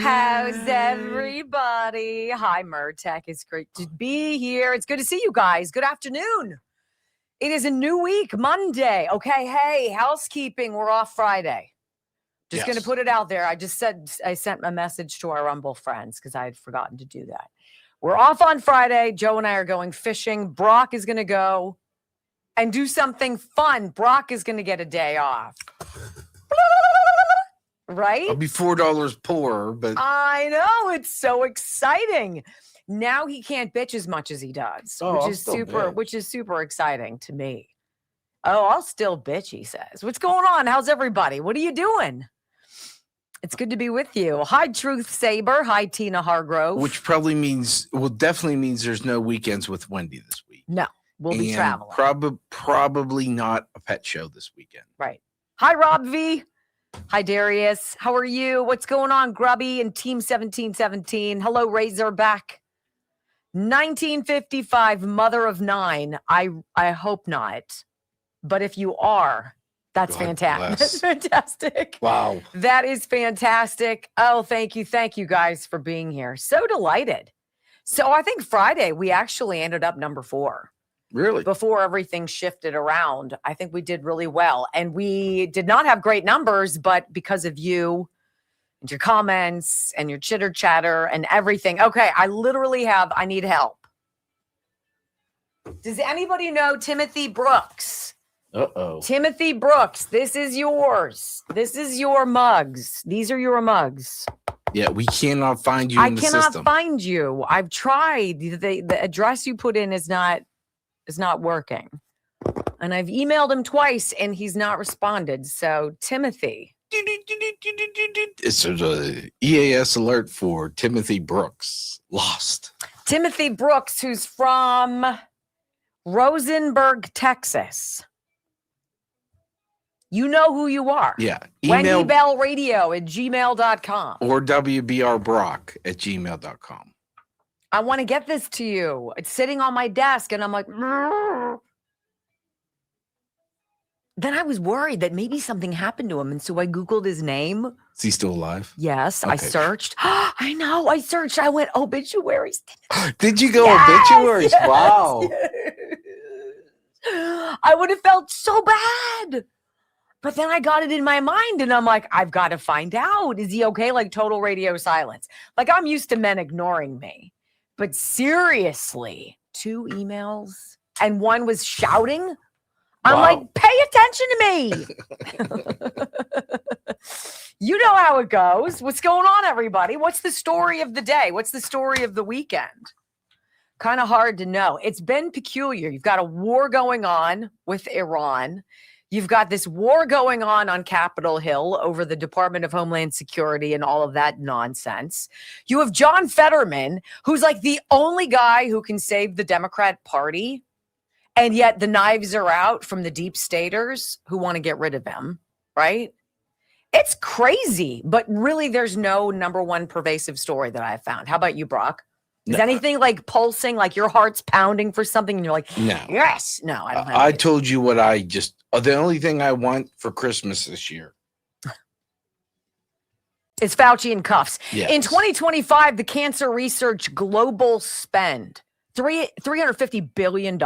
How's everybody? Hi, Murtech. It's great to be here. It's good to see you guys. Good afternoon. It is a new week, Monday. Okay, hey, housekeeping. We're off Friday. Just going to put it out there. I sent a message to our Rumble friends because I had forgotten to do that. We're off on Friday. Joe and I are going fishing. Brock is going to go and do something fun. Brock is going to get a day off. Right? I'll be $4 poorer, but I know, it's so exciting. Now he can't bitch as much as he does, which is super exciting to me. Oh, I'll still bitch, he says. What's going on? How's everybody? What are you doing? It's good to be with you. Hi, Truth Saber. Hi, Tina Hargrove. Which definitely means there's no weekends with Wendy this week. No, we'll be traveling. Probably not a pet show this weekend. Right. Hi, Rob V. Hi, Darius. How are you? What's going on, Grubby and Team 1717? Hello, Razorback. 1955, mother of 9. I hope not. But if you are, that's fantastic. That's fantastic. Wow. That is fantastic. Oh, thank you. Thank you guys for being here. So delighted. So I think Friday, we actually ended up number 4. Really? Before everything shifted around, I think we did really well. And we did not have great numbers, but because of you and your comments and your chitter chatter and everything. Okay, I need help. Does anybody know Timothy Brooks? Uh-oh. Timothy Brooks, this is yours. This is your mugs. These are your mugs. Yeah, we cannot find you in the system. I cannot find you. I've tried. The address you put in is not working. And I've emailed him twice and he's not responded. So Timothy. It's an EAS alert for Timothy Brooks. Lost. Timothy Brooks, who's from Rosenberg, Texas. You know who you are. Yeah. WendyBellRadio@gmail.com. Or WBRBrock@gmail.com. I want to get this to you. It's sitting on my desk and I'm like, Rrr. Then I was worried that maybe something happened to him. And so I Googled his name. Is he still alive? Yes. Okay. I searched. I know. I searched. I went obituaries. Did you go obituaries? Yes, wow. Yes. I would have felt so bad. But then I got it in my mind and I'm like, I've got to find out. Is he okay? Like total radio silence. Like I'm used to men ignoring me. But seriously, 2 emails and one was shouting. I'm like, pay attention to me. You know how it goes. What's going on, everybody? What's the story of the day? What's the story of the weekend? Kind of hard to know. It's been peculiar. You've got a war going on with Iran. You've got this war going on Capitol Hill over the Department of Homeland Security and all of that nonsense. You have John Fetterman, who's like the only guy who can save the Democrat Party. And yet the knives are out from the deep staters who want to get rid of him, right? It's crazy, but really there's no number one pervasive story that I've found. How about you, Brock? Is anything like pulsing, like your heart's pounding for something and you're like, no. Yes. No, I don't have I told you what the only thing I want for Christmas this year. It's Fauci in cuffs. Yes. In 2025, the cancer research global spend, $350 billion.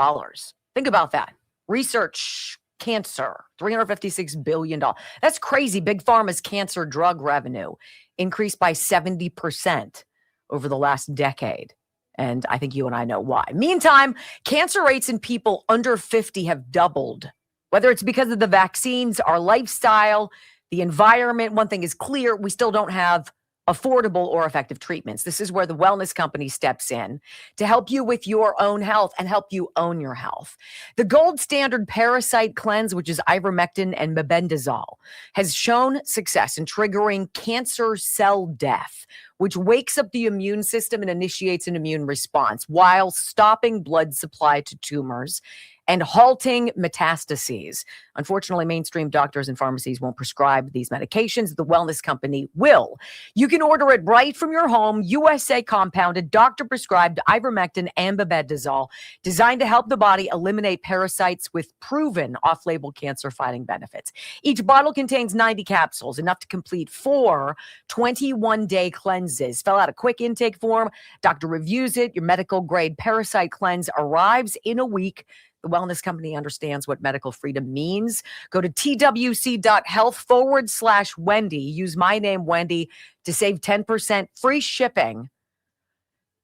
Think about that. Research cancer, $356 billion. That's crazy. Big Pharma's cancer drug revenue increased by 70% over the last decade. And I think you and I know why. Meantime, cancer rates in people under 50 have doubled. Whether it's because of the vaccines, our lifestyle, the environment, one thing is clear, we still don't have affordable or effective treatments. This is where the wellness company steps in to help you with your own health and help you own your health. The gold standard parasite cleanse, which is ivermectin and mebendazole, has shown success in triggering cancer cell death, which wakes up the immune system and initiates an immune response while stopping blood supply to tumors and halting metastases. Unfortunately, mainstream doctors and pharmacies won't prescribe these medications. The wellness company will. You can order it right from your home, USA compounded, doctor prescribed ivermectin and mebendazole, designed to help the body eliminate parasites with proven off-label cancer-fighting benefits. Each bottle contains 90 capsules, enough to complete 4 21-day cleanses cleanses. Fill out a quick intake form. Doctor reviews it. Your medical grade parasite cleanse arrives in a week. The wellness company understands what medical freedom means. Go to twc.health/Wendy. Use my name, Wendy, to save 10% free shipping.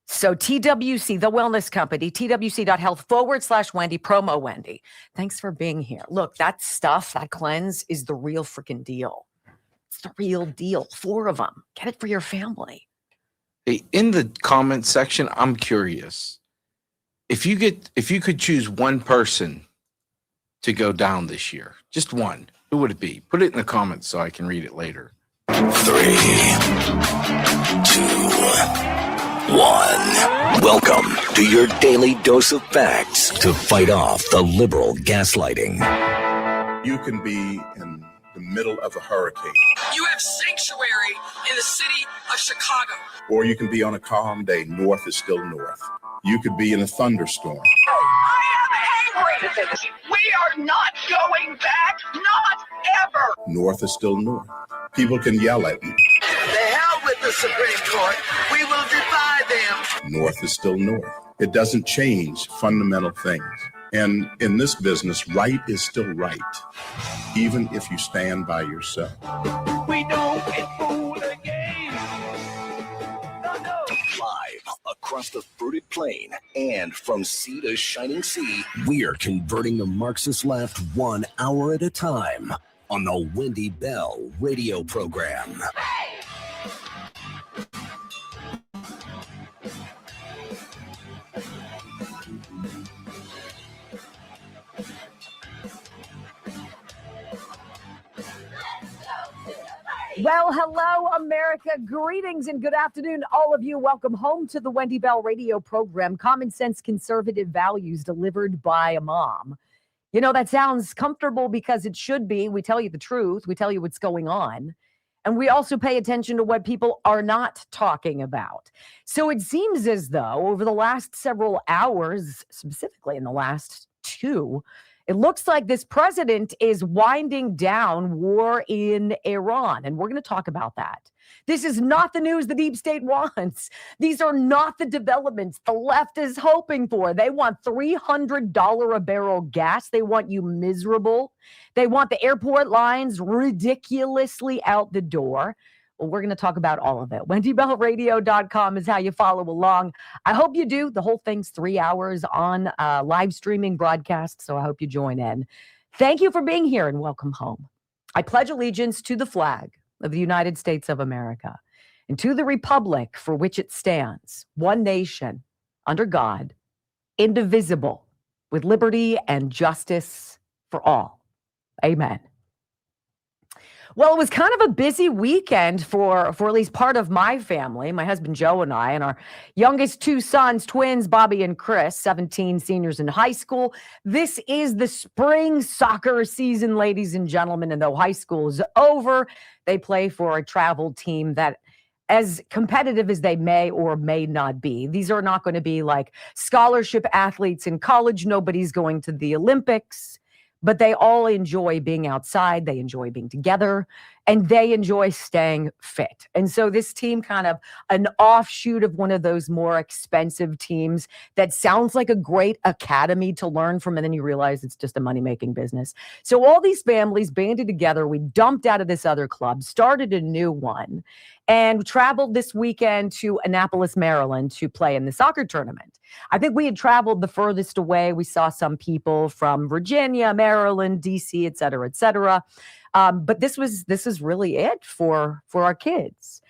So TWC, the wellness company, twc.health/Wendy, promo Wendy. Thanks for being here. Look, that stuff, that cleanse is the real freaking deal. It's the real deal. 4 of them. Get it for your family. Hey, in the comment section, I'm curious. If you could choose one person to go down this year, just one, who would it be? Put it in the comments so I can read it later. 3, 2, 1. Welcome to your daily dose of facts to fight off the liberal gaslighting. You can be in the middle of a hurricane. You have sanctuary in the city of Chicago. Or you can be on a calm day. North is still north. You could be in a thunderstorm. I am angry. We are not going back. Not ever. North is still north. People can yell at you. The hell with the Supreme Court. We will defy them. North is still north. It doesn't change fundamental things. And in this business, right is still right, even if you stand by yourself. We don't get fooled again. No. Live across the fruited plain and from sea to shining sea, we are converting the Marxist left 1 hour at a time on the Wendy Bell radio program. Well, hello, America. Greetings and good afternoon, all of you. Welcome home to the Wendy Bell radio program. Common sense, conservative values delivered by a mom. You know, that sounds comfortable because it should be. We tell you the truth. We tell you what's going on. And we also pay attention to what people are not talking about. So it seems as though over the last several hours, specifically in the last 2, it looks like this president is winding down war in Iran, and we're going to talk about that. This is not the news the deep state wants. These are not the developments the left is hoping for. They want $300 a barrel gas. They want you miserable. They want the airport lines ridiculously out the door. Well, we're going to talk about all of it. WendyBellRadio.com is how you follow along. I hope you do. The whole thing's 3 hours on live streaming broadcast, so I hope you join in. Thank you for being here and welcome home. I pledge allegiance to the flag of the United States of America and to the republic for which it stands, one nation, under God, indivisible, with liberty and justice for all. Amen. Well, it was kind of a busy weekend for at least part of my family, my husband Joe and I, and our youngest 2 sons, twins, Bobby and Chris, 17 seniors in high school. This is the spring soccer season, ladies and gentlemen, and though high school is over, they play for a travel team that, as competitive as they may or may not be, these are not going to be like scholarship athletes in college. Nobody's going to the Olympics. But they all enjoy being outside, they enjoy being together, and they enjoy staying fit. And so this team, kind of an offshoot of one of those more expensive teams that sounds like a great academy to learn from, and then you realize it's just a money-making business. So all these families banded together, we dumped out of this other club, started a new one, and traveled this weekend to Annapolis, Maryland to play in the soccer tournament. I think we had traveled the furthest away. We saw some people from Virginia, Maryland, DC, et cetera, et cetera. But this is really it for our kids.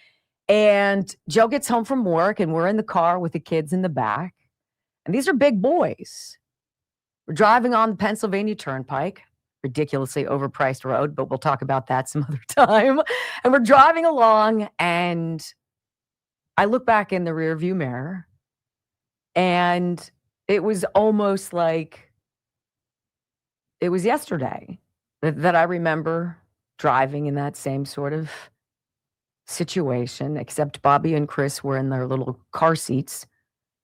And Joe gets home from work and we're in the car with the kids in the back. And these are big boys. We're driving on the Pennsylvania Turnpike, ridiculously overpriced road, but we'll talk about that some other time. And we're driving along and I look back in the rearview mirror and it was almost like it was yesterday that I remember driving in that same sort of situation, except Bobby and Chris were in their little car seats,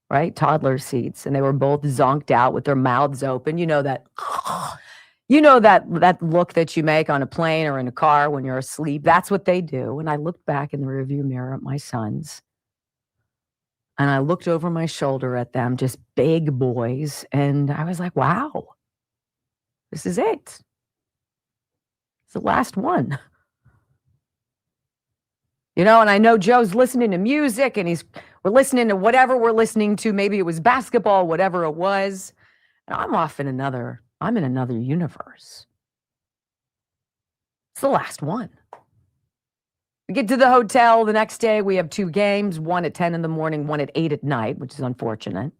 right? Toddler seats. And they were both zonked out with their mouths open. You know that You know that look that you make on a plane or in a car when you're asleep? That's what they do. And I looked back in the rearview mirror at my sons, and I looked over my shoulder at them, just big boys, and I was like, wow, this is it. It's the last one. You know, and I know Joe's listening to music, and we're listening to whatever we're listening to. Maybe it was basketball, whatever it was. And I'm in another universe. It's the last one. We get to the hotel the next day. We have 2 games, one at 10 in the morning, one at 8 at night, which is unfortunate.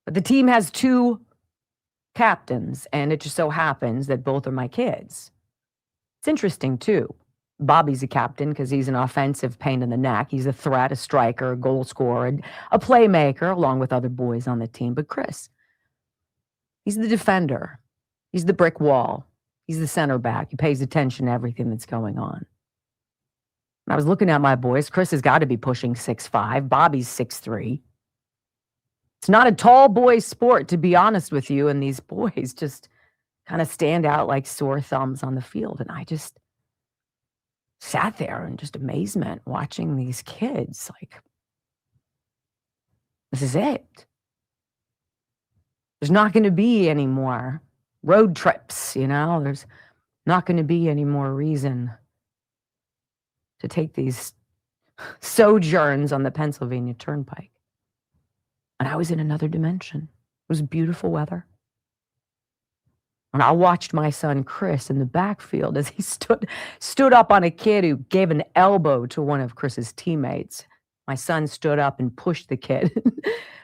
But the team has 2 captains, and it just so happens that both are my kids. It's interesting, too. Bobby's a captain because he's an offensive pain in the neck. He's a threat, a striker, a goal scorer, a playmaker, along with other boys on the team. But Chris, he's the defender. He's the brick wall. He's the center back. He pays attention to everything that's going on. And I was looking at my boys. Chris has got to be pushing 6'5". Bobby's 6'3". It's not a tall boy sport, to be honest with you. And these boys just kind of stand out like sore thumbs on the field. And I just sat there in just amazement watching these kids. Like, this is it. There's not going to be any more road trips, you know? There's not going to be any more reason to take these sojourns on the Pennsylvania Turnpike. And I was in another dimension. It was beautiful weather. And I watched my son Chris in the backfield as he stood up on a kid who gave an elbow to one of Chris's teammates. My son stood up and pushed the kid,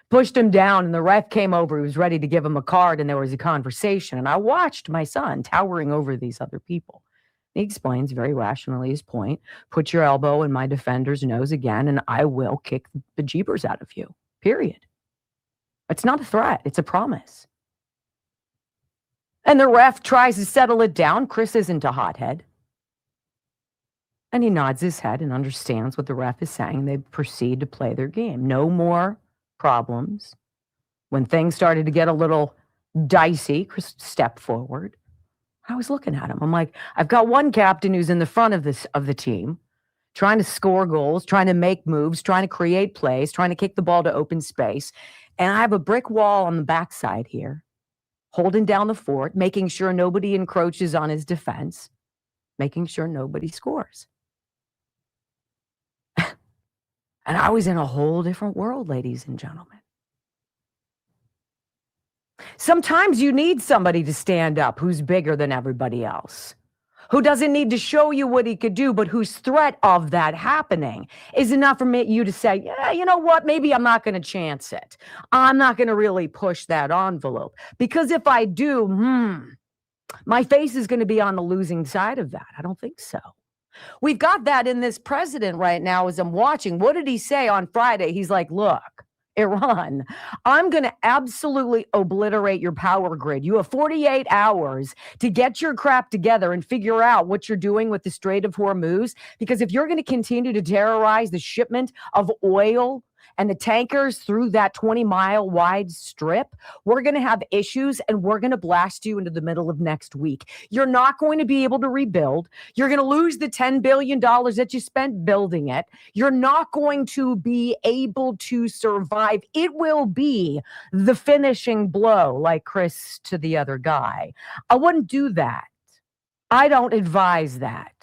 pushed him down, and the ref came over. He was ready to give him a card, and there was a conversation. And I watched my son towering over these other people. He explains very rationally his point. Put your elbow in my defender's nose again, and I will kick the jeepers out of you, period. It's not a threat. It's a promise. And the ref tries to settle it down. Chris isn't a hothead. And he nods his head and understands what the ref is saying. They proceed to play their game. No more problems. When things started to get a little dicey, Chris stepped forward. I was looking at him. I'm like, I've got one captain who's in the front of the team, trying to score goals, trying to make moves, trying to create plays, trying to kick the ball to open space. And I have a brick wall on the backside here, holding down the fort, making sure nobody encroaches on his defense, making sure nobody scores. And I was in a whole different world, ladies and gentlemen. Sometimes you need somebody to stand up who's bigger than everybody else, who doesn't need to show you what he could do, but whose threat of that happening is enough for you to say, yeah, you know what, maybe I'm not going to chance it. I'm not going to really push that envelope. Because if I do, my face is going to be on the losing side of that. I don't think so. We've got that in this president right now as I'm watching. What did he say on Friday? He's like, look, Iran, I'm going to absolutely obliterate your power grid. You have 48 hours to get your crap together and figure out what you're doing with the Strait of Hormuz. Because if you're going to continue to terrorize the shipment of oil and the tankers through that 20-mile wide strip, we're going to have issues and we're going to blast you into the middle of next week. You're not going to be able to rebuild. You're going to lose the $10 billion that you spent building it. You're not going to be able to survive. It will be the finishing blow, like Chris to the other guy. I wouldn't do that. I don't advise that.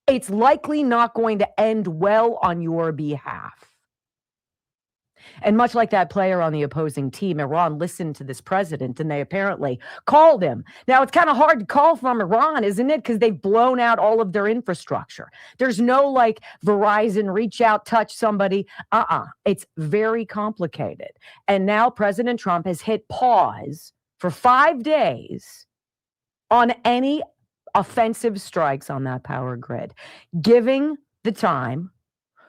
It's likely not going to end well on your behalf. And much like that player on the opposing team, Iran listened to this president and they apparently called him. Now, it's kind of hard to call from Iran, isn't it? Because they've blown out all of their infrastructure. There's no like Verizon, reach out, touch somebody. It's very complicated. And now President Trump has hit pause for 5 days on any offensive strikes on that power grid, giving the time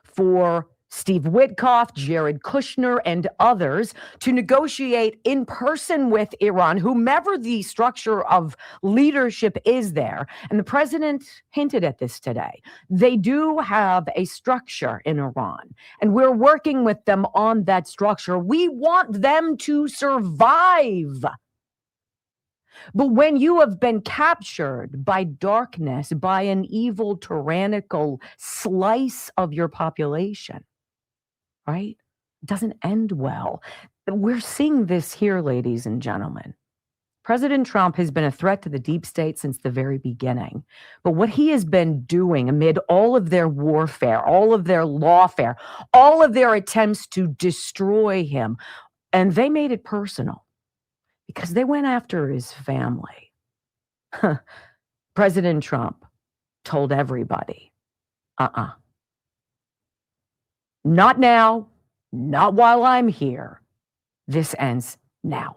for Steve Witkoff, Jared Kushner, and others to negotiate in person with Iran, whomever the structure of leadership is there. And the president hinted at this today. They do have a structure in Iran, and we're working with them on that structure. We want them to survive. But when you have been captured by darkness, by an evil, tyrannical slice of your population, right? It doesn't end well. We're seeing this here, ladies and gentlemen. President Trump has been a threat to the deep state since the very beginning. But what he has been doing amid all of their warfare, all of their lawfare, all of their attempts to destroy him, and they made it personal because they went after his family. President Trump told everybody, not now, not while I'm here. This ends now.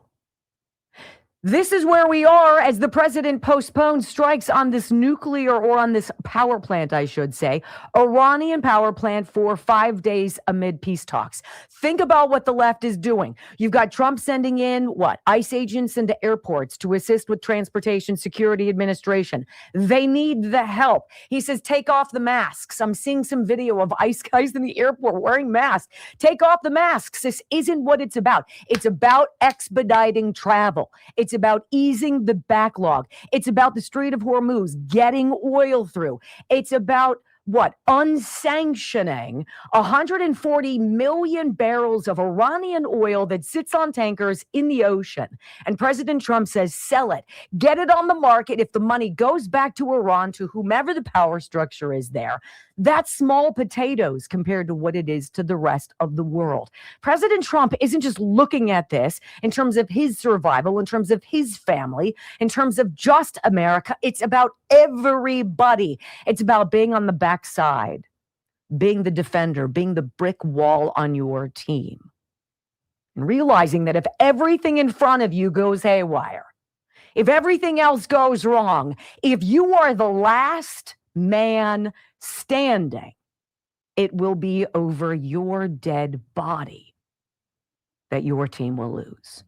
This is where we are as the president postpones strikes on this nuclear, or on this power plant, I should say, Iranian power plant for 5 days amid peace talks. Think about what the left is doing. You've got Trump sending in ICE agents into airports to assist with transportation security administration. They need the help. He says, take off the masks. I'm seeing some video of ICE guys in the airport wearing masks. Take off the masks. This isn't what it's about. It's about expediting travel. It's about easing the backlog. It's about the Strait of Hormuz, getting oil through. It's about unsanctioning 140 million barrels of Iranian oil that sits on tankers in the ocean. And President Trump says, sell it, get it on the market. If the money goes back to Iran, to whomever the power structure is there, that's small potatoes compared to what it is to the rest of the world. President Trump isn't just looking at this in terms of his survival, in terms of his family, in terms of just America. It's about everybody. It's about being on the backside, being the defender, being the brick wall on your team, and realizing that if everything in front of you goes haywire, if everything else goes wrong, if you are the last man standing, it will be over your dead body that your team will lose.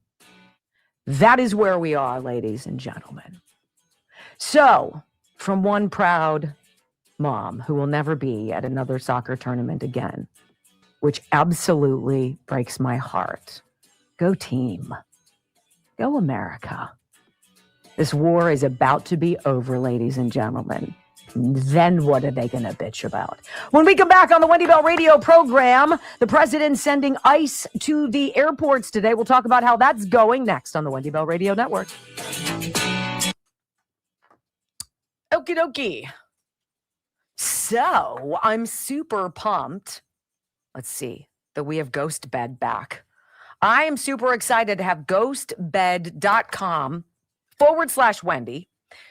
That is where we are, ladies and gentlemen. So, from one proud mom who will never be at another soccer tournament again, which absolutely breaks my heart. Go team. Go America. This war is about to be over, ladies and gentlemen. Then what are they going to bitch about? When we come back on the Wendy Bell radio program, the president sending ICE to the airports today. We'll talk about how that's going next on the Wendy Bell Radio Network. Okie dokie. So I'm super pumped. Let's see, that we have Ghost Bed back. I am super excited to have ghostbed.com/Wendy.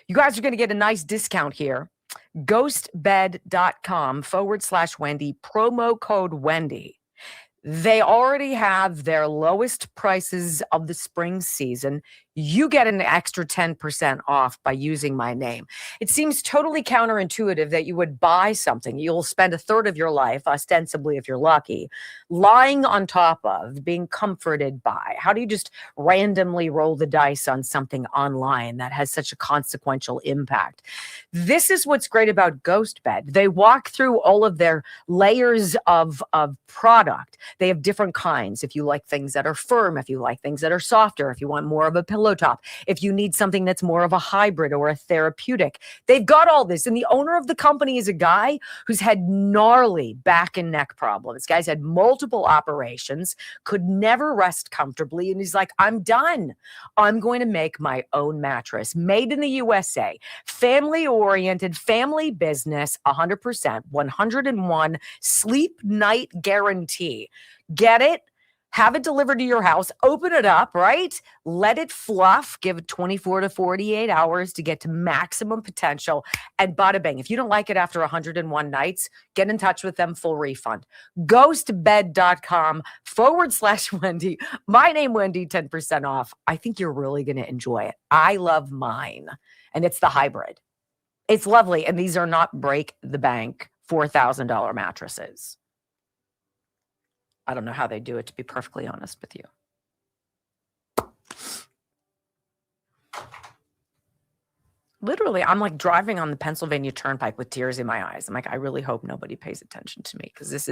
You guys are going to get a nice discount here. Ghostbed.com/Wendy, promo code Wendy. They already have their lowest prices of the spring season. You get an extra 10% off by using my name. It seems totally counterintuitive that you would buy something you'll spend a third of your life, ostensibly if you're lucky, lying on top of, being comforted by. How do you just randomly roll the dice on something online that has such a consequential impact? This is what's great about GhostBed. They walk through all of their layers of product. They have different kinds. If you like things that are firm, if you like things that are softer, if you want more of a pillow top, if you need something that's more of a hybrid or a therapeutic, they've got all this. And the owner of the company is a guy who's had gnarly back and neck problems. This guy's had multiple operations, could never rest comfortably. And he's like, I'm done. I'm going to make my own mattress made in the USA, family oriented, family business, 100%, 101 sleep night guarantee. Get it? Have it delivered to your house, open it up, right? Let it fluff, give it 24 to 48 hours to get to maximum potential, and bada bang. If you don't like it after 101 nights, get in touch with them, full refund. Ghostbed.com/Wendy. My name, Wendy, 10% off. I think you're really going to enjoy it. I love mine, and it's the hybrid. It's lovely, and these are not break the bank $4,000 mattresses. I don't know how they do it, to be perfectly honest with you. Literally, I'm like driving on the Pennsylvania Turnpike with tears in my eyes. I'm like, I really hope nobody pays attention to me, because this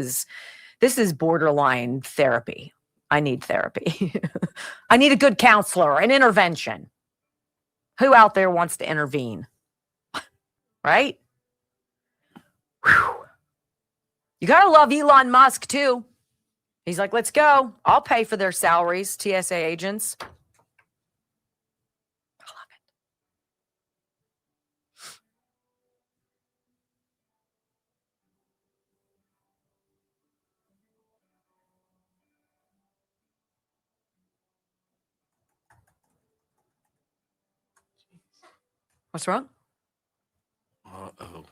is borderline therapy. I need therapy. I need a good counselor, an intervention. Who out there wants to intervene? Right? Whew. You got to love Elon Musk, too. He's like, let's go. I'll pay for their salaries, TSA agents. I love it. What's wrong? Uh-oh.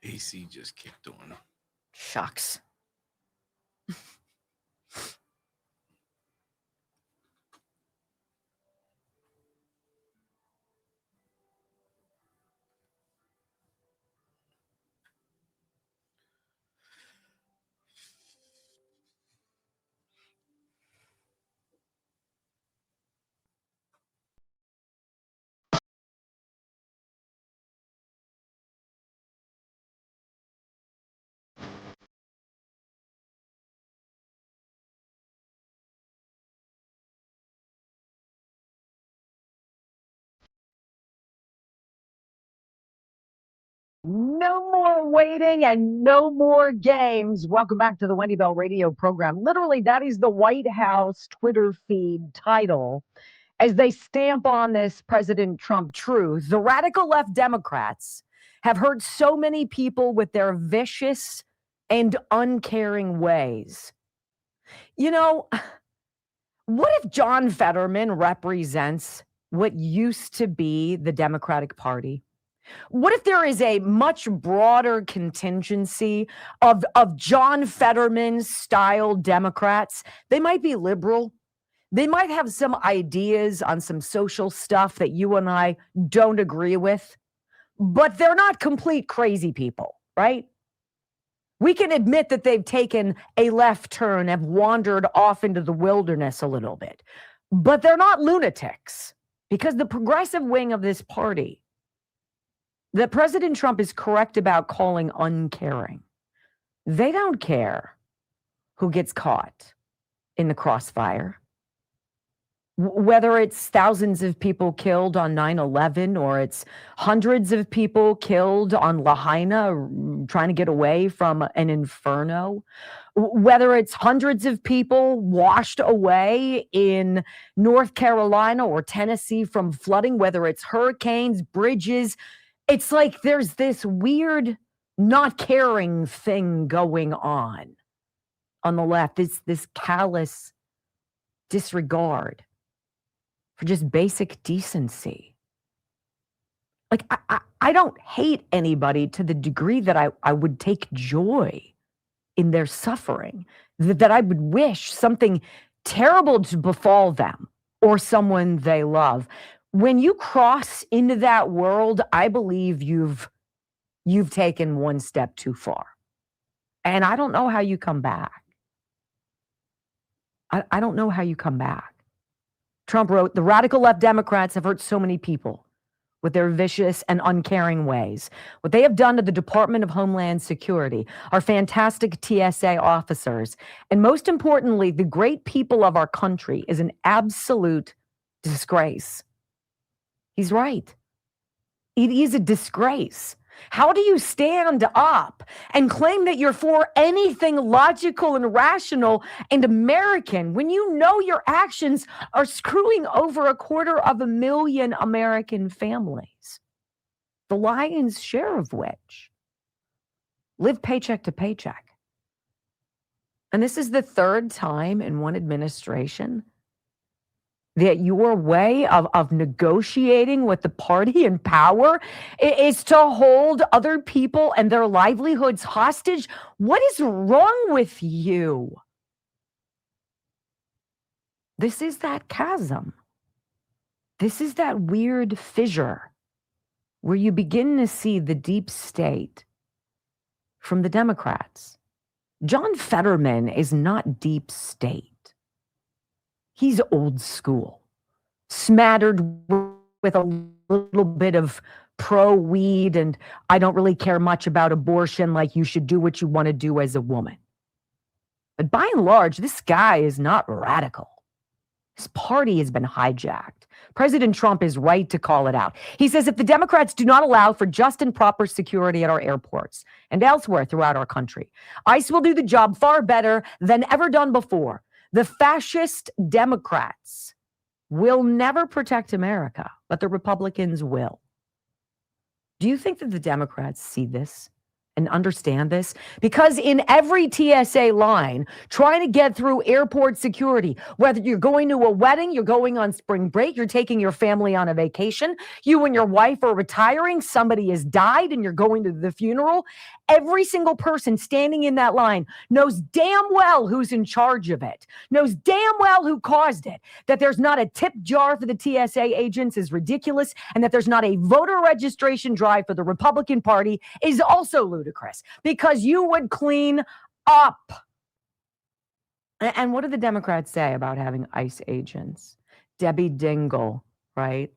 AC just kicked on. Shucks. No more waiting and no more games. Welcome back to the Wendy Bell radio program. Literally, that is the White House Twitter feed title as they stamp on this President Trump truth. The radical left Democrats have hurt so many people with their vicious and uncaring ways. You know, what if John Fetterman represents what used to be the Democratic Party? What if there is a much broader contingency of John Fetterman style Democrats? They might be liberal. They might have some ideas on some social stuff that you and I don't agree with, but they're not complete crazy people, right? We can admit that they've taken a left turn, have wandered off into the wilderness a little bit, but they're not lunatics, because the progressive wing of this party that President Trump is correct about calling uncaring, they don't care who gets caught in the crossfire. Whether it's thousands of people killed on 9/11 or it's hundreds of people killed on Lahaina trying to get away from an inferno, whether it's hundreds of people washed away in North Carolina or Tennessee from flooding, whether it's hurricanes, bridges, it's like there's this weird not caring thing going on the left. It's this callous disregard for just basic decency. Like, I don't hate anybody to the degree that I would take joy in their suffering, that I would wish something terrible to befall them or someone they love. When you cross into that world, I believe you've taken one step too far. And I don't know how you come back. I don't know how you come back. Trump wrote, the radical left Democrats have hurt so many people with their vicious and uncaring ways. What they have done to the Department of Homeland Security, our fantastic TSA officers, and most importantly, the great people of our country, is an absolute disgrace. He's right. It is a disgrace. How do you stand up and claim that you're for anything logical and rational and American when you know your actions are screwing over 250,000 American families, the lion's share of which live paycheck to paycheck? And this is the third time in one administration that your way of negotiating with the party in power is to hold other people and their livelihoods hostage. What is wrong with you? This is that chasm. This is that weird fissure where you begin to see the deep state from the Democrats. John Fetterman is not deep state. He's old school, smattered with a little bit of pro-weed and I don't really care much about abortion, like you should do what you want to do as a woman. But by and large, this guy is not radical. His party has been hijacked. President Trump is right to call it out. He says if the Democrats do not allow for just and proper security at our airports and elsewhere throughout our country, ICE will do the job far better than ever done before. The fascist Democrats will never protect America, but the Republicans will. Do you think that the Democrats see this and understand this? Because in every TSA line, trying to get through airport security, whether you're going to a wedding, you're going on spring break, you're taking your family on a vacation, you and your wife are retiring, somebody has died and you're going to the funeral, every single person standing in that line knows damn well who's in charge of it, knows damn well who caused it. That there's not a tip jar for the TSA agents is ridiculous, and that there's not a voter registration drive for the Republican Party is also ludicrous, because you would clean up. And what do the Democrats say about having ICE agents? Debbie Dingell, right?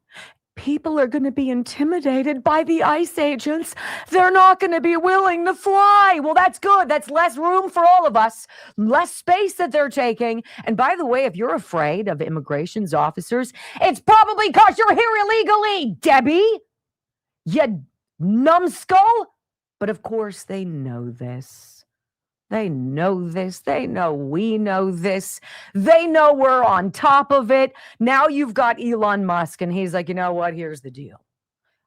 People are going to be intimidated by the ICE agents. They're not going to be willing to fly. Well, that's good. That's less room for all of us, less space that they're taking. And by the way, if you're afraid of immigration's officers, it's probably because you're here illegally, Debbie. You numbskull. But of course, they know this. They know this. They know we know this. They know we're on top of it. Now you've got Elon Musk, and he's like, you know what? Here's the deal.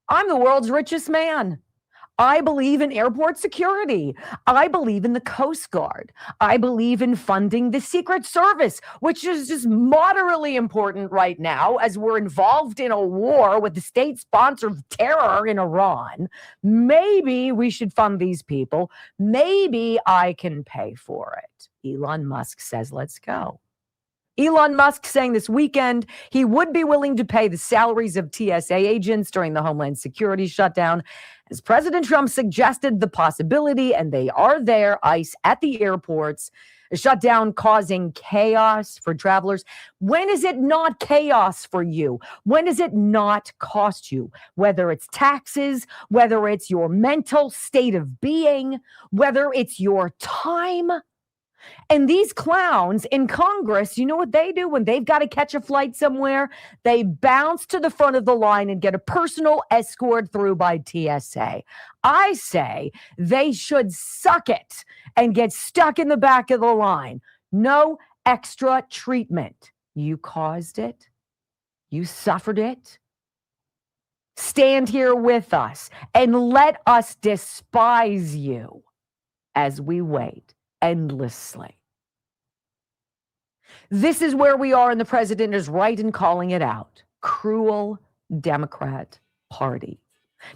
I'm the world's richest man. I believe in airport security. I believe in the Coast Guard. I believe in funding the Secret Service, which is just moderately important right now as we're involved in a war with the state-sponsored terror in Iran. Maybe we should fund these people. Maybe I can pay for it. Elon Musk says, let's go. Elon Musk saying this weekend he would be willing to pay the salaries of TSA agents during the Homeland Security shutdown, as President Trump suggested the possibility, and they are there, ICE at the airports, a shutdown causing chaos for travelers. When is it not chaos for you? When does it not cost you? Whether it's taxes, whether it's your mental state of being, whether it's your time. And these clowns in Congress, you know what they do when they've got to catch a flight somewhere? They bounce to the front of the line and get a personal escort through by TSA. I say they should suck it and get stuck in the back of the line. No extra treatment. You caused it. You suffered it. Stand here with us and let us despise you as we wait endlessly. This is where we are, and the president is right in calling it out. Cruel Democrat Party.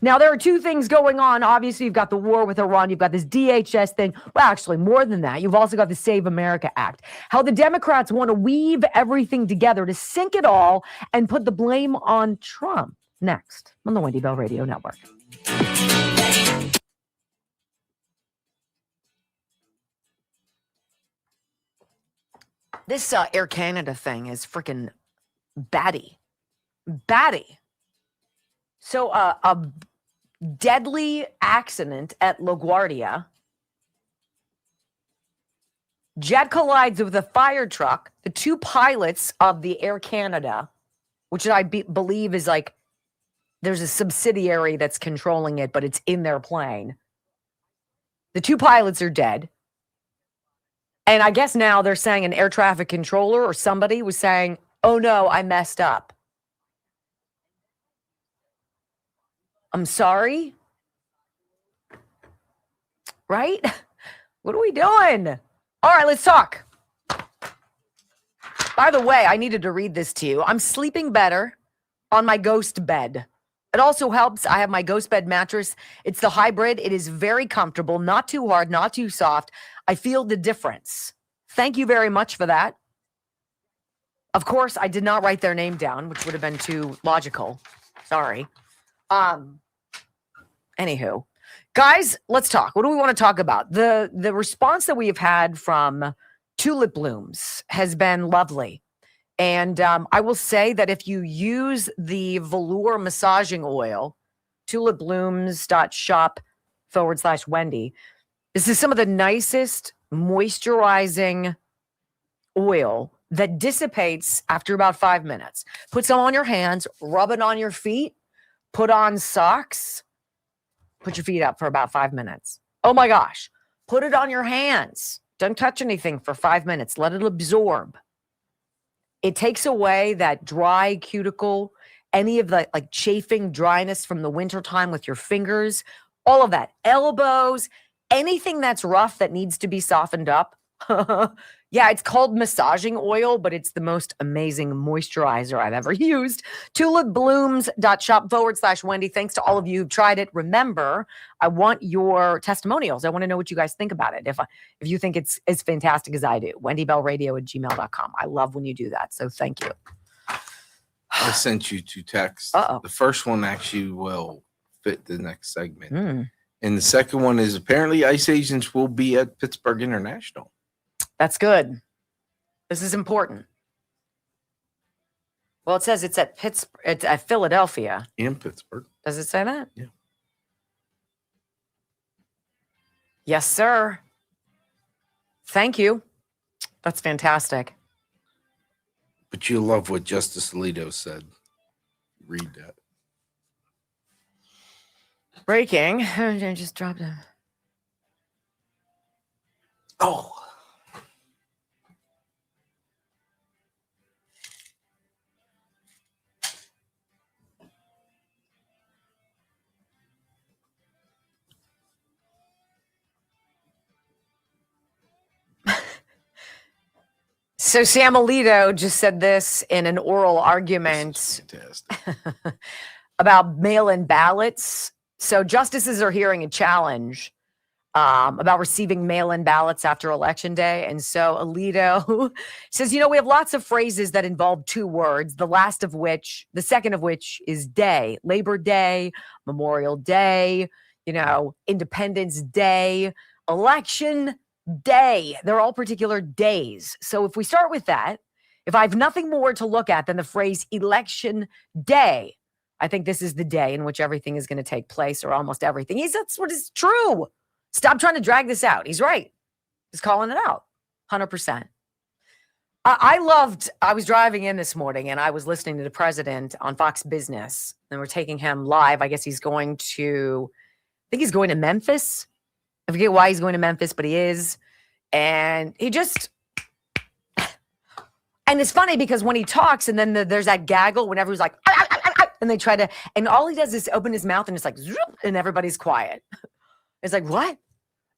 Now, there are two things going on. Obviously, you've got the war with Iran. You've got this DHS thing. Well, actually, more than that. You've also got the Save America Act. How the Democrats want to weave everything together to sink it all and put the blame on Trump. Next on the Wendy Bell Radio Network. This Air Canada thing is freaking batty. Batty. So a deadly accident at LaGuardia. Jet collides with a fire truck. The two pilots of the Air Canada, which I believe is like, there's a subsidiary that's controlling it, but it's in their plane. The two pilots are dead. And I guess now they're saying an air traffic controller or somebody was saying, oh no, I messed up. I'm sorry. Right? What are we doing? All right, let's talk. By the way, I needed to read this to you. I'm sleeping better on my ghost bed. It also helps. I have my ghost bed mattress. It's the hybrid. It is very comfortable, not too hard, not too soft. I feel the difference. Thank you very much for that. Of course, I did not write their name down, which would have been too logical. Sorry. Anywho, guys, let's talk. What do we want to talk about? The response that we have had from Tulip Blooms has been lovely. And I will say that if you use the velour massaging oil, tulipblooms.shop/Wendy, this is some of the nicest moisturizing oil that dissipates after about 5 minutes. Put some on your hands, rub it on your feet, put on socks, put your feet up for about 5 minutes. Oh my gosh. Put it on your hands. Don't touch anything for 5 minutes. Let it absorb. It takes away that dry cuticle, any of the like chafing dryness from the wintertime with your fingers, all of that. Elbows, anything that's rough that needs to be softened up. Yeah, it's called massaging oil, but it's the most amazing moisturizer I've ever used. tulipblooms.shop/Wendy. Thanks to all of you who've tried it. Remember, I want your testimonials. I want to know what you guys think about it. If you think it's as fantastic as I do, wendybellradio@gmail.com. I love when you do that. So thank you. I sent you 2 texts. Uh-oh. The first one actually will fit the next segment. And the second one is apparently ICE agents will be at Pittsburgh International. That's good. This is important. Well, it says it's at Pittsburgh. It's at Philadelphia. In Pittsburgh. Does it say that? Yeah. Yes, sir. Thank you. That's fantastic. But you'll love what Justice Alito said. Read that. Breaking. I just dropped it. Oh. So Sam Alito just said this in an oral argument about mail-in ballots. So justices are hearing a challenge about receiving mail-in ballots after Election Day. And so Alito says, we have lots of phrases that involve 2 words, the second of which is day, Labor Day, Memorial Day, Independence Day, Election Day. They're all particular days. So if we start with that, if I have nothing more to look at than the phrase Election Day, I think this is the day in which everything is going to take place, or almost everything. That's what is true. Stop trying to drag this out. He's right. He's calling it out. 100%. I was driving in this morning and I was listening to the president on Fox Business, and we're taking him live. I guess he's going to Memphis. I forget why he's going to Memphis, but he is. And and it's funny because when he talks and then there's that gaggle whenever he's like, and they try to, and all he does is open his mouth and it's like, and everybody's quiet. It's like, what?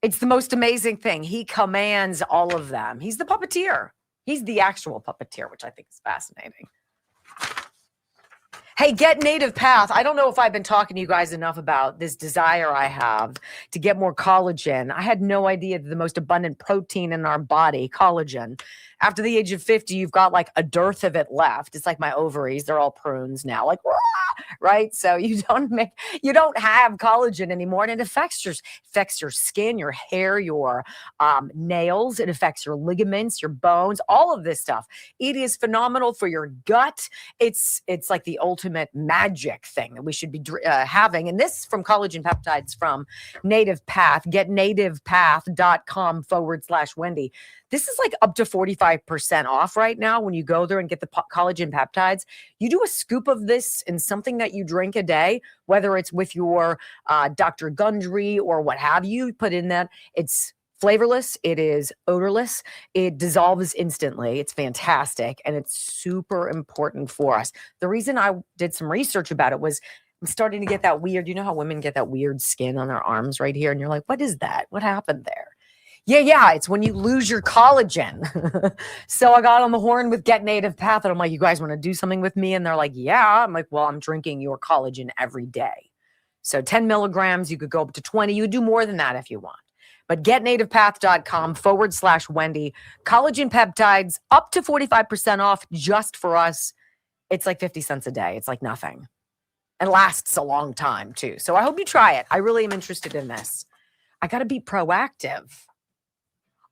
It's the most amazing thing. He commands all of them. He's the puppeteer. He's the actual puppeteer, which I think is fascinating. Hey, Get Native Path. I don't know if I've been talking to you guys enough about this desire I have to get more collagen. I had no idea that the most abundant protein in our body, collagen. After the age of 50, you've got like a dearth of it left. It's like my ovaries. They're all prunes now. Like, right? So you don't have collagen anymore, and it affects your skin, your hair, your nails. It affects your ligaments, your bones, all of this stuff. It is phenomenal for your gut. It's like the ultimate magic thing that we should be having. And this from collagen peptides from Native Path. Get nativepath.com/Wendy. This is like up to 45% off right now when you go there and get the collagen peptides. You do a scoop of this in something that you drink a day, whether it's with your Dr. Gundry or what have you, put in that. It's flavorless. It is odorless. It dissolves instantly. It's fantastic. And it's super important for us. The reason I did some research about it was I'm starting to get that weird, you know how women get that weird skin on their arms right here? And you're like, what is that? What happened there? Yeah, it's when you lose your collagen. So I got on the horn with Get Native Path, and I'm like, you guys want to do something with me? And they're like, yeah. I'm like, well, I'm drinking your collagen every day. So 10 milligrams, you could go up to 20. You could do more than that if you want. But getnativepath.com/Wendy. Collagen peptides up to 45% off just for us. It's like 50 cents a day. It's like nothing. And lasts a long time too. So I hope you try it. I really am interested in this. I got to be proactive.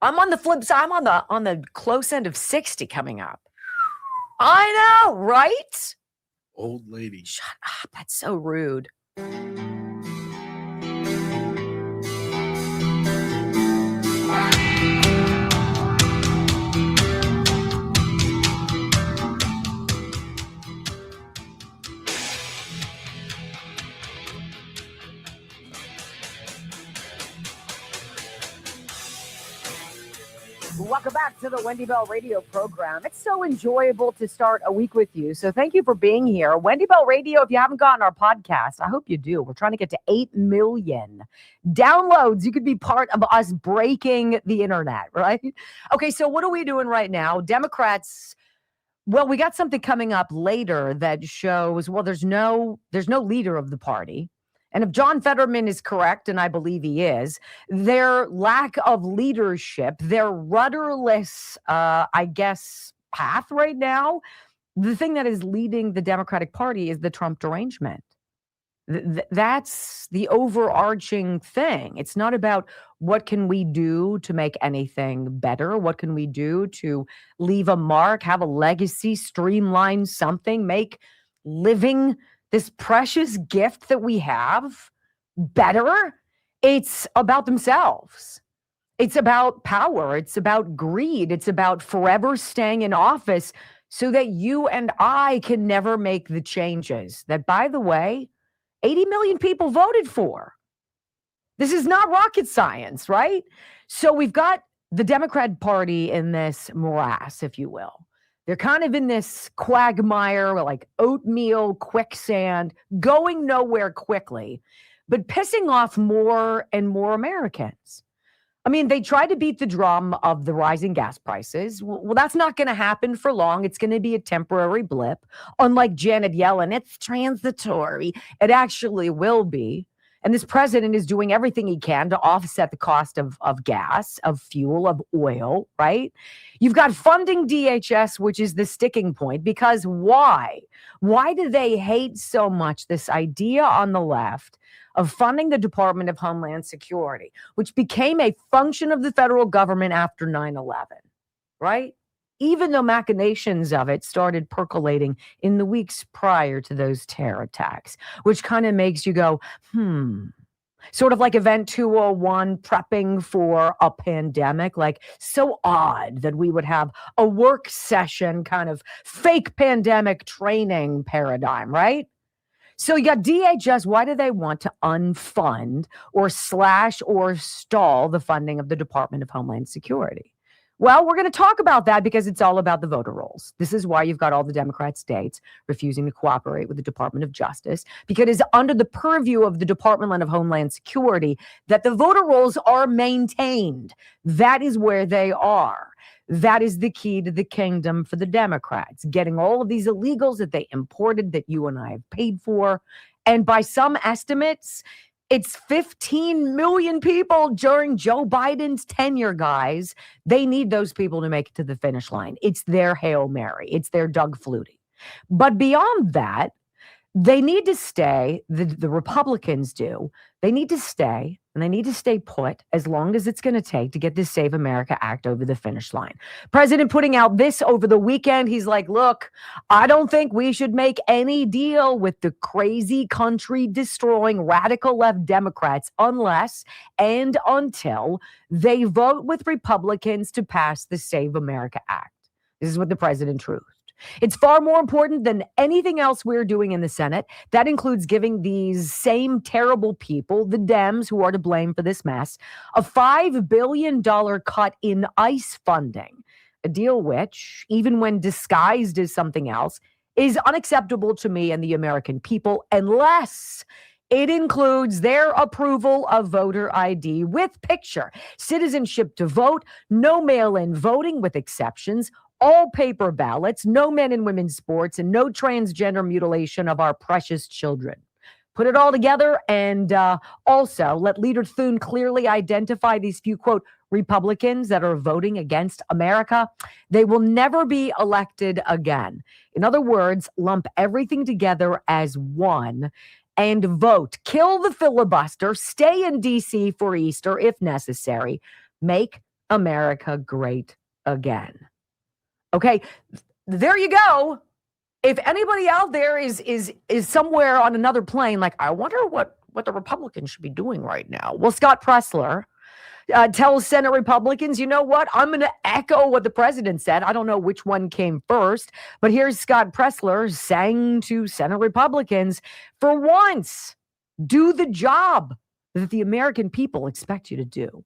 I'm on the flip side. I'm on the close end of 60 coming up. I know, right? Old lady. Shut up. That's so rude. Welcome back to the Wendy Bell Radio program. It's so enjoyable to start a week with you. So thank you for being here. Wendy Bell Radio, if you haven't gotten our podcast, I hope you do. We're trying to get to 8 million downloads. You could be part of us breaking the internet, right? Okay, so what are we doing right now? Democrats, well, we got something coming up later that shows, well, there's no leader of the party. And if John Fetterman is correct, and I believe he is, their lack of leadership, their rudderless, path right now, the thing that is leading the Democratic Party is the Trump derangement. That's the overarching thing. It's not about what can we do to make anything better? What can we do to leave a mark, have a legacy, streamline something, make living this precious gift that we have better? It's about themselves. It's about power. It's about greed. It's about forever staying in office so that you and I can never make the changes that, by the way, 80 million people voted for. This is not rocket science, right? So we've got the Democrat Party in this morass, if you will. They're kind of in this quagmire, like oatmeal, quicksand, going nowhere quickly, but pissing off more and more Americans. I mean, they tried to beat the drum of the rising gas prices. Well, that's not going to happen for long. It's going to be a temporary blip. Unlike Janet Yellen, it's transitory. It actually will be. And this president is doing everything he can to offset the cost of gas, of fuel, of oil, right? You've got funding DHS, which is the sticking point, because why? Why do they hate so much this idea on the left of funding the Department of Homeland Security, which became a function of the federal government after 9/11, right? Even though machinations of it started percolating in the weeks prior to those terror attacks, which kind of makes you go, sort of like Event 201 prepping for a pandemic, like so odd that we would have a work session kind of fake pandemic training paradigm, right? So you got DHS. Why do they want to unfund or slash or stall the funding of the Department of Homeland Security? Well, we're going to talk about that because it's all about the voter rolls. This is why you've got all the Democrat states refusing to cooperate with the Department of Justice, because it is under the purview of the Department of Homeland Security that the voter rolls are maintained. That is where they are. That is the key to the kingdom for the Democrats, getting all of these illegals that they imported that you and I have paid for. And by some estimates, it's 15 million people during Joe Biden's tenure, guys. They need those people to make it to the finish line. It's their Hail Mary. It's their Doug Flutie. But beyond that, they need to stay, the Republicans do. They need to stay, and they need to stay put as long as it's going to take to get this Save America Act over the finish line. President putting out this over the weekend, he's like, look, I don't think we should make any deal with the crazy country-destroying radical left Democrats unless and until they vote with Republicans to pass the Save America Act. This is what the president truthed. It's far more important than anything else we're doing in the Senate. That includes giving these same terrible people, the Dems who are to blame for this mess, a $5 billion cut in ICE funding, a deal which, even when disguised as something else, is unacceptable to me and the American people unless it includes their approval of voter ID with picture, citizenship to vote, no mail-in voting with exceptions, all paper ballots, no men and women's sports, and no transgender mutilation of our precious children. Put it all together and also let Leader Thune clearly identify these few, quote, Republicans that are voting against America. They will never be elected again. In other words, lump everything together as one and vote. Kill the filibuster. Stay in D.C. for Easter if necessary. Make America great again. Okay, there you go. If anybody out there is somewhere on another plane, like, I wonder what the Republicans should be doing right now. Well, Scott Presler tells Senate Republicans, you know what? I'm going to echo what the president said. I don't know which one came first, but here's Scott Presler saying to Senate Republicans, for once, do the job that the American people expect you to do.